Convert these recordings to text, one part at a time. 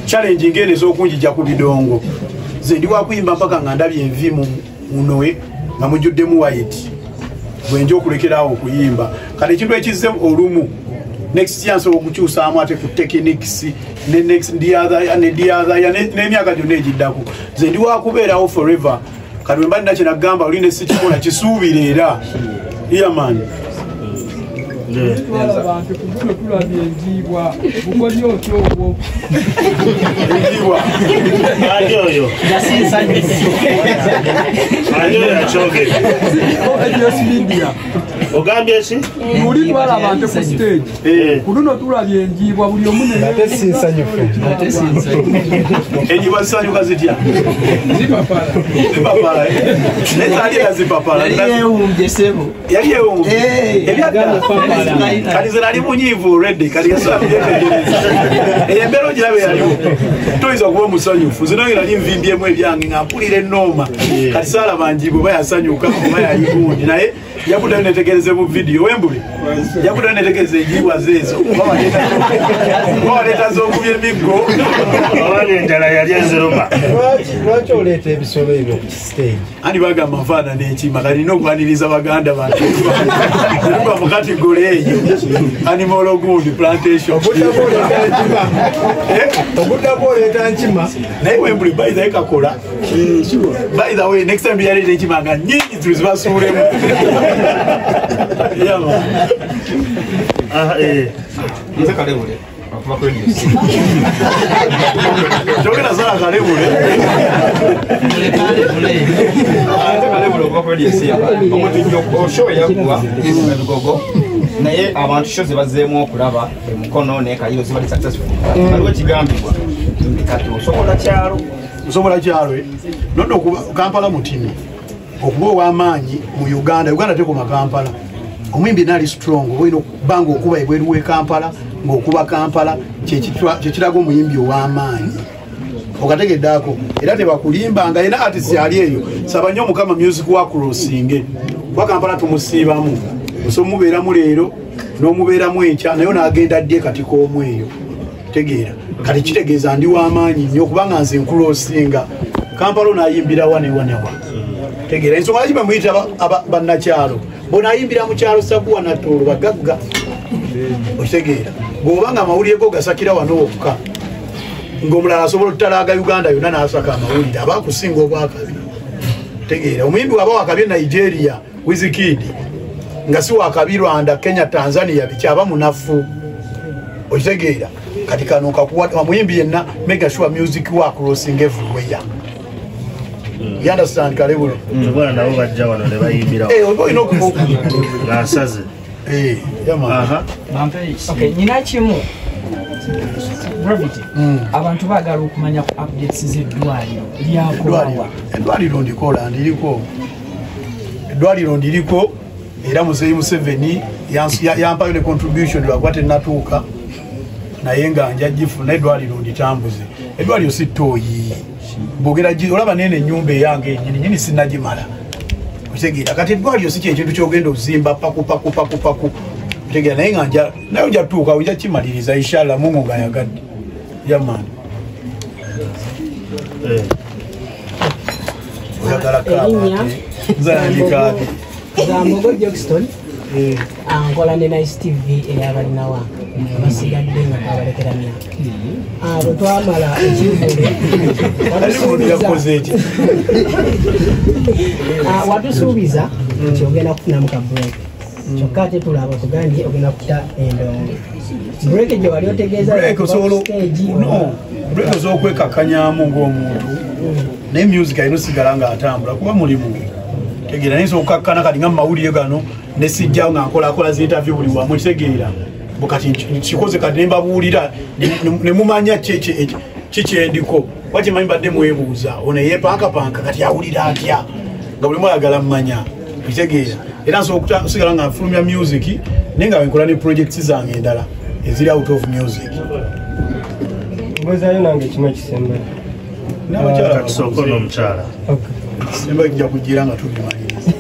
challenge ngene zokunjija ku bidongo ze ndi wakuyimba mpaka ngandabye envimu munowe nga mujuddemu white bwenje okulekerawo okuyimba kale ekintu ekizze olumu next chance okukyusaamu ate ku techniques ne next n'emyaka gyonna egiddako ze ndi wakubeerawo forever kati wemba ndina kyenagamba oline sikikola kisuubire era yaman abantu kubuno tulabye enjibwa bukozi otyobo enjibwa ajoyo yasinsanyi ajoyo achoge edios media ogambye si muri twala abantu ku stage kuno tulabye enjibwa buli omu ne atesinsanyi enjibwa zisanyuka zitya zipapala nezalira zipapala yali ewumbye ebyadda kali zinali munyivu already kali eyembero girabe yaliwo toyinza kuba omusanyufu zino nali nvimbyemu ebyange nga mpulira ennoma kati saalaba njibu oba yasanyuka oba yayigundi naye yakuddayo netegereze mu vidiyo wembule yakuddayo netegereze enjibwa zeezo oba waleeta z'okubya emiggo oba endala yali enziruma lwaki oleeta ebisolo ebyo ku stage andi bagamba nfaana n'ekima kali nina okwaniriza baganda bantu ba mu kategole eyo animal ogundi plantation oguddamu oleeta nkima naye wembuli bayizayo kakola by the way next time yaleeta ekima nga nyingi tuzibasuulemu nze kalebule akuba kwedio jogera sala kalebule nze kalebule okuba kwedio omuntu oshowe yaggwa ebigogo naye abantu sho zebazeemu okulaba emukono naye kayiro zibali successful aliwo ekigambibwa kati osobola kyalo nono Kampala mutini okuba ow'amaanyi mu Uganda tekoma Kampala omwimbi nali strong olina okubanga okuba ebweru we Kampala ng'okuba Kampala kyekiraga omuyimbi ow'amaanyi okategeddeako era tebakulimbanga yena artist ali eyo saba nnyo Mukama music wa crossing kuba Kampala tumusiibamu osobola mubeeramu leero n'omubeeramu enkya naye n'agenda ddye kati k'omu eyo tegeera kati kitegeeza ndi w'amaanyi nnyo kubanga nze nkulosinga Kampala onaayimbira wanewanewa tegeera ensonga laki bamuyita bannakyalo bonayimbira mu kyalo sakuwa natoolo bagagga okitegeera bw'obanga amawulire go gasakira wano wokka ng'omulala asobola otutalaaga Uganda yonna n'asaka amawulire aba akusinga obwakabi tegeera omuyimbi waba wakabi Nigeria Wizkid nga si wakabi Rwanda Kenya Tanzania bikyaba munafu okitegeera kati kano kakuwa omuyimbi yenna make sure music wa crossing everywhere. You understand kalebule bwana nabo bajja wano ne bayimbira olina okuba asaze yama okay nyina kimu gravity abantu baagala okumanya ku updates z'eddwaliro lyakolawa eddwaliro ndikola ndiriko eddwaliro ndiriko era Muzeeyi Museveni yampayo ne contribution lwakwate natuuka naye nga njagifuna eddwaliro nditambuze eddwaliro si ttooyi bogera olaba nene ennyumba eyange nyini sinagimala kutegeera kati eddwaliro si kyekintu kyogenda ozimba paku kutegeera naye nga naye njatuuka ojja kimaliriza inshallah Mungu ng'ayagadde yamaani oyagala nzayandikaaki Zambogo Jackson ankola ne Nice TV eyabalinawa basigadde nga twabalekeramya abo twamala ekivule yakoze eki watusuubiza nti ogenda kufunamu ka break kyokka ate tulaba tugambye ogenda kuta endongo break gye wali otegeeza break osobola okwekakkanyamu ng'omuntu naye music alina osigala ng'atambula kuba mulimu tegeera naye okukakkana kati nga mumawulire gano nesijjawo nga nkolakola zinterview buli wamu kitegeera bukati kikoze kati nembabuulira nemumanya kikyendiko wakimanyi mbadde mwebuuza ono yepankapanka kati awulira atya nga buli mwayagala mmanya kitegeera era nsobola okusigala nga nfulumya music naye nga wenkola ne projects zange endala eziri out of music mbwezayo nange kimu ekisemba kisoko n'omukyala semba kijja kugira nga tubimanyiriza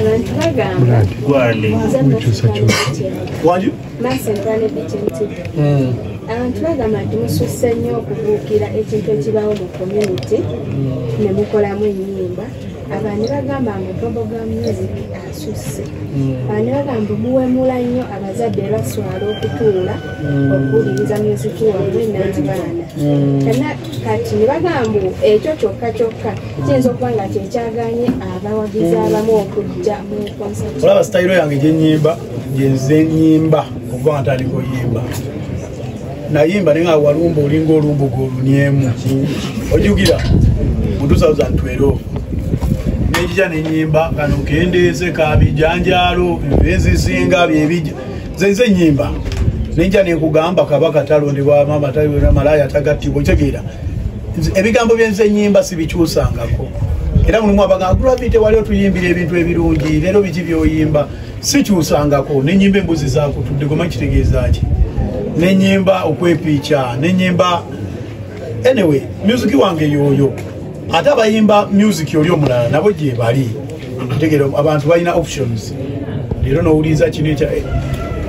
abantu bagamba gwani wanju abantu bagamba nti mususse nnyo okubuukira ekintu ekibaawo mu community ne mukolamu ennyimba. Abantu bagamba ngu bubblegum music asusse. Abantu bagamba muwemula nnyo abazadde baswala okutuula okuwuliriza music wammwe n'abaana. Kati ne bagamba ekyo kyokka kiyinza okuba nga kyekyaganye abawagizi abamu okujja mu concert. Olaba sitayiro yange gyennyimba gyenze nnyimba okuba nga ntandika oyimba. Nayimba nenga walumba olinga olumba goluniemu. Ojugira mu 2012 nejja nenyimba kano kendeeze kabijanjalo ebizinga byebijja zenze nyimba nenja nekugamba kabaka talondebwa mama talondebwa malaya tagattibwa kitegeera ebigambo byenze nyimba sibikyusangako era mulimu abagamba gravity wali otuyimbira ebintu ebirungi leero biki byoyimba sikyusangako nenyimba embuzi zakutudde goma kitegeeza ki nenyimba okwepiica nenyimba anyway music wange yoyo ate abayimba music oli omulala nabo gye bali tegera abantu balina options leero nowuliza kino ekya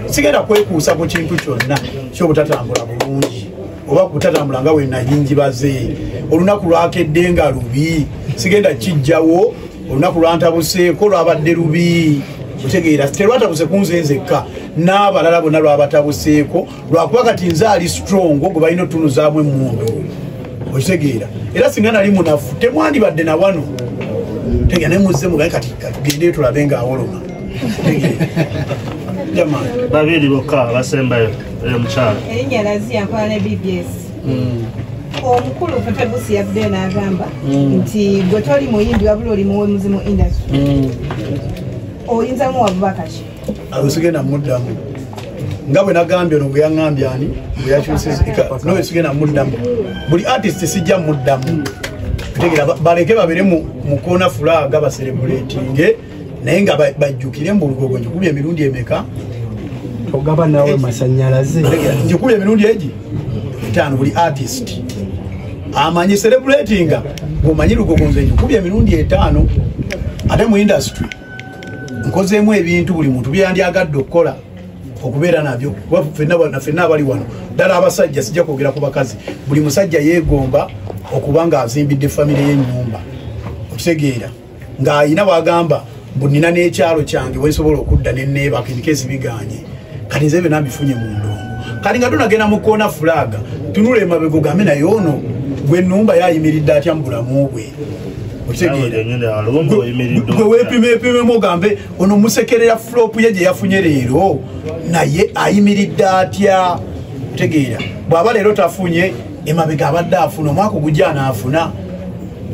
sigenda kwekuusa ku kintu kyonna kyobutatambula bulungi oba kutatambula nga wenayingibaze olunaku lwakedde nga lubi sigenda kijjawo olunaku lwantabuseeko lwabadde lubi otegeera terwatabuse kunze nzekka n'abalala bonna lwabatabuseeko lwakuba kati nze ali strong gwe balina otunuzaamu emmundu okitegeera era singa nali munafu temwandibadde na wano tegera nemuzze mugaye kati tugende tulabe nga awoloma jamani babiri bokka abasembayo omukyala erinnya Lazia nkola ne BBS omukulu Febusi yabudde n'agamba nti gwe toli muyimbi wabula oli muwemuzi mu industry oyinzamu wabubaka ki alusigenda muddamu nga bwe nagambye ono bwe yaŋŋambye ani bwe yakyusizika nowe sigenda muddamu buli artist sijja muddamu kutegeera baleke babere mu kona fulaga baserebulatinge naye nga bajjukire mbulugogo njikubye emirundi emeka ogaba nawe masanyalaze njikubye emirundi egi 5 buli artist amanyi celebratinga gomanyi lugogo nze njikubye emirundi 5 ate mu industry nkozeemu ebintu buli muntu byandyagadde okukola okubeera nabyo ffenna abali wano ddala abasajja sijja kwogera ku bakazi buli musajja yeegomba okuba nga azimbidde famire y'ennyumba okitegeera ng'ayina bwagamba mbu nina n'ekyalo kyange wensobola okudda nenneebaka ebikeesi biganye kati nze byonna mbifunye mu ndongo kati nga tunagenda mu koona fulaga tunula emabega ogambe naye ono gwe nnumba yayimiridde atya mu bulamu bwe gwe weepimepimemu ogambe ono musekerera flop ye gye yafunye leero naye ayimiridde atya otegeera bw'aba leero tafunye emabega abadde afuna omwaka ogujja anaafuna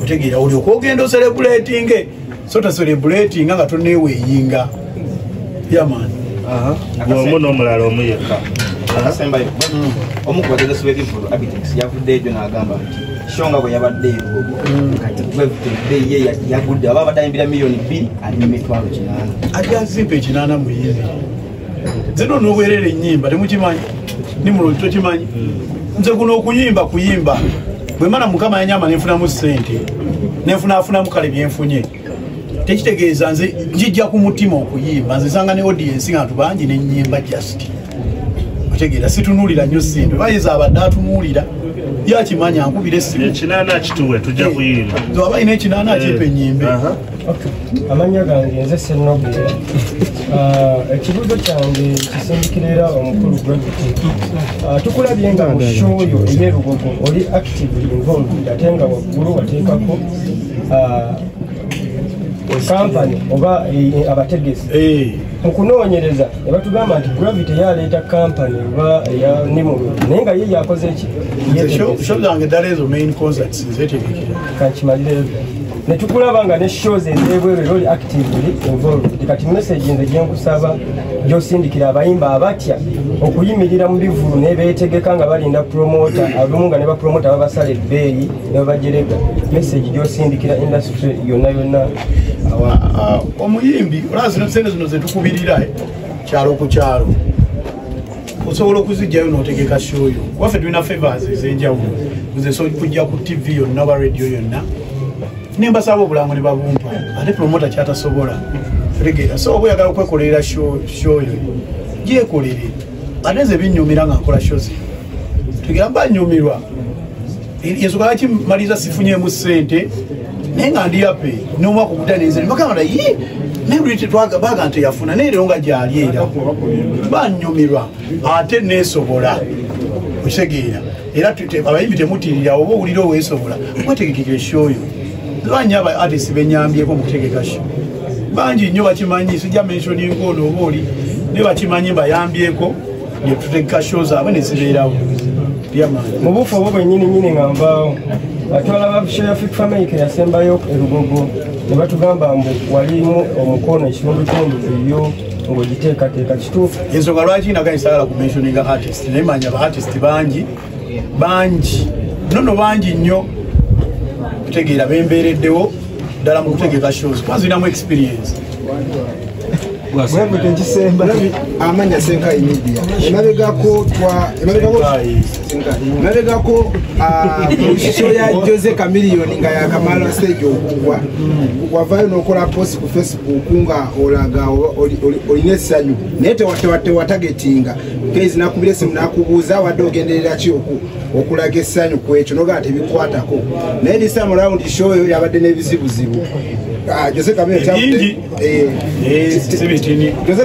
otegeera olyoka ogenda oserebulatinge so taserebulatinga nga toneweeyinga yamaani gwomu n'omulala omu yekka akasembayo omukubategesi w'ebivulu Abitex yavudde ejo n'agamba nti shonga bwe yabadde ebigogo kati ebbeeyi ye yagudde aba abadde ayimbira miliyoni 2 ali mu mitwalo 8 ajja azimpa 8 mu yindi zino n'obwerera ennyimba temukimanyi ni mulungi tokimanyi nze kuno okuyimba kuyimba bwe mana mukama yanyamba nenfunamu ssente nenfunaafunamu kale byenfunye tekitegeeza nze njijja ku mutima okuyimba nze sanga ne audience nga tubangi n'ennyimba just otegeera situnuulira nnyo ssente bayinza abadde atunuulira yakimanya ankubira essimu ekinaana kituwe tujja kuyimba aba alina ekinaana akimpa ennyimbe amanya gange nze Senobule ekibuuzo kyange kisindikira era omukulu Gravity tukulabye nga mu show yo ey'erugogo oli actively involved ate nga waggulu wateekako kampani oba abategesi mu kunoonyereza ne batugamba nti Gravity yaleeta kampani oba eya Nimuro naye nga ye yakoze ki show zange ddala ezo main concerts zetegekera kankimalire ne tukulaba nga ne shows ez'ebweru oli actively involved kati message nze gyenkusaba gyosindikira abayimba abatya okuyimirira mu bivulu ne beetegeka nga balinda promota alumu nga ne bapromota babasala ebbeeyi ne babajerega message gyosindikira industry yonna yonna omuyimbi olazino sente zino zetukubirira kyalo ku kyalo osobola okuzijjayo n'otegeka shoyo waffe tulina favors ez'enjawulo nze kujja ku tv yonna oba radio yonna nembasaba obulango ne babumpa ate promota kyatasobola tegeera so oba oyagala okwekolerera shoyo gyekolere ate nze binnyumira nga nkola show ze tegera banyumirwa ensonga lwaki maliza sifunyemu ssente naye nga ndi yape n'omwaka ogudanize bagamba baga nti yafuna naye leero nga gyali era banyumirwa ate neesobola okitegeera era abayimbi temutirira oba owulira oweesobola mwetegekeka eshoyo lwanya aba artist benyambyeko mukutegeka sho bangi nnyo bakimanyi sijja mentioninga ono oba oli ne bakimanyi bayambyeko netutegeka show zaabwe nezibeerawo mu bufu obwo bwennyini nga nvaawo atwala babisho ya Fit Family yasembayo erugogo ne batugamba mbu walimu omukono ekitundutundu eyo ng'ogiteekateeka kituufu ensonga lwaki naganyisagala ku mentioninga artist naye manya ba artist bangi nono bangi nnyo kutegeera bembeereddewo ddala mu kutegeka shows bazinamu experience amanya Senkai Media emabegako show ya Jose Chameleone nga yakamala stage okugwa wavayo nokola post ku Facebook nga olaga olina essanyu naye tewatagetinga kezi nakubira esimu nakubuuza wadde ogenderera ki okulaga essanyu ku ekyo nogaa tebikwatako naye this time around show yo yabadde n'ebizibuzibu Jose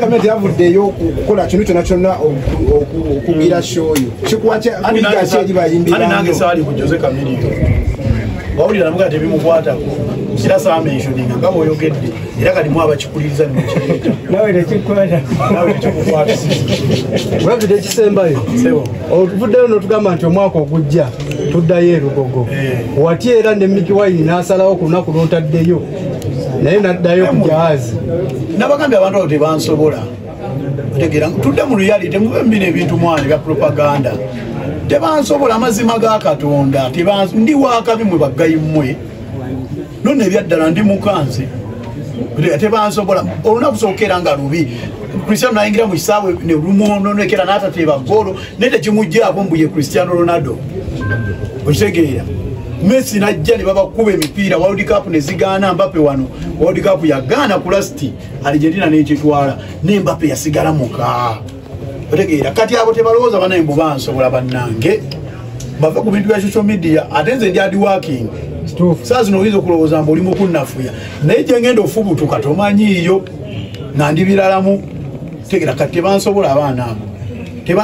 Chameleone yavuddeyo okukola kino kyonna kyonna okugira show yo nange saali ku Jose Chameleone wawulira namuga tebimukwatako kira saamentioninga nga bw'oyogedde era kalimu abakikuliriza nemukireeta nawe tekikukwata wavudde ekisembayo otuvuddeyo n'otugamba nti omwaka ogujja tuddayo erugogo wati era ne Mickey Wine n'asalawo ku lunaku lw'otaddeyo naye naddayo ku jaazi nabagambye abantu abo tebansobola otegeera tudde mu reality mube mbina ebintu mwana bya propaganda tebansobola amazima ga Katonda ndi wakabi mwe baggayi mmwe none ebyaddala ndi mukanze tebansobola olunaku sookera nga lubi Cristiano nayingira mu kisaawe ne lumononekera n'atateeba golo naye tekimuggyako mbu ye Cristiano Ronaldo okitegeera Messi najja ne babakuba emipiira World Cup ne zigaana Mbappe wano World Cup yagaana ku lasti Argentina n'ekitwala ne Mbappe yasigala muka otegeera kati abo tebalowooza banaye mbu bansobola bannange bava ku bintu bya social media ate nze ndi hard working saa zino oyinza okulowooza mbu oli mukunnafuya naye gye ngenda ofubutuka tomanyiiyo nga ndi biralamu tegeera kati tebansobola abaana abo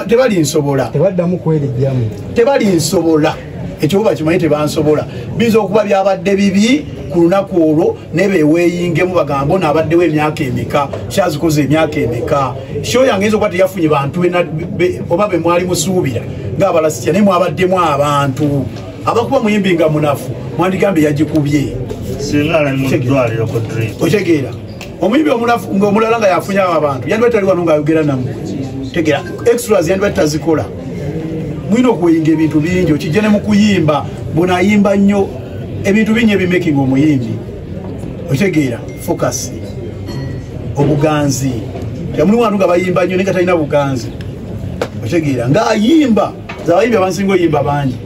tebalinsobola tebaddamu kwerijjamu tebalinsobola ekyo bakimanyi tebansobola biza okuba byabadde bibi ku lunaku olwo ne beweeyingemu bagamba ono abaddewo emyaka emeka kyazikoze emyaka emeka show yange eyinza okuba teyafunye bantu oba be mwali musuubira ng'abalasitya naye mwabaddemu abantu abakuba muyimbi nga munafu mwandigambe yagikubye otegeera omuyimbi omunafu ng'omulala nga yafunye abo abantu yandiba tali wano ng'ayogera nammwe tegeera extras yandiba tazikola mwina okuyinga ebintu bingi okijja ne mu kuyimba bunayimba nnyo ebintu bingi ebimaking omuyimbi okitegeera focus obuganzi temulimu bantu nga bayimba nnyo naye nga talina buganzi okitegeera ng'ayimba zabayimbi abansinga oyimba bangi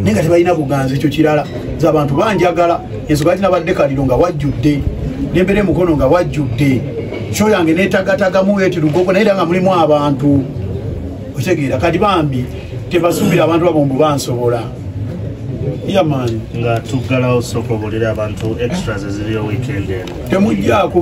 naye nga tebalina buganzi ekyo kirala z'abantu banjagala ensonga lati nabadde kaliro nga wajjudde nembere mukono nga wajjudde show yange neetagatagamu eti lugogo naye era nga mulimu abantu okitegeera kati bambi tebasuubira abantu abo mbu bansobola yamaani nga tuggalawo sooka obuulira abantu extras eziriyo weekend eno temuggyako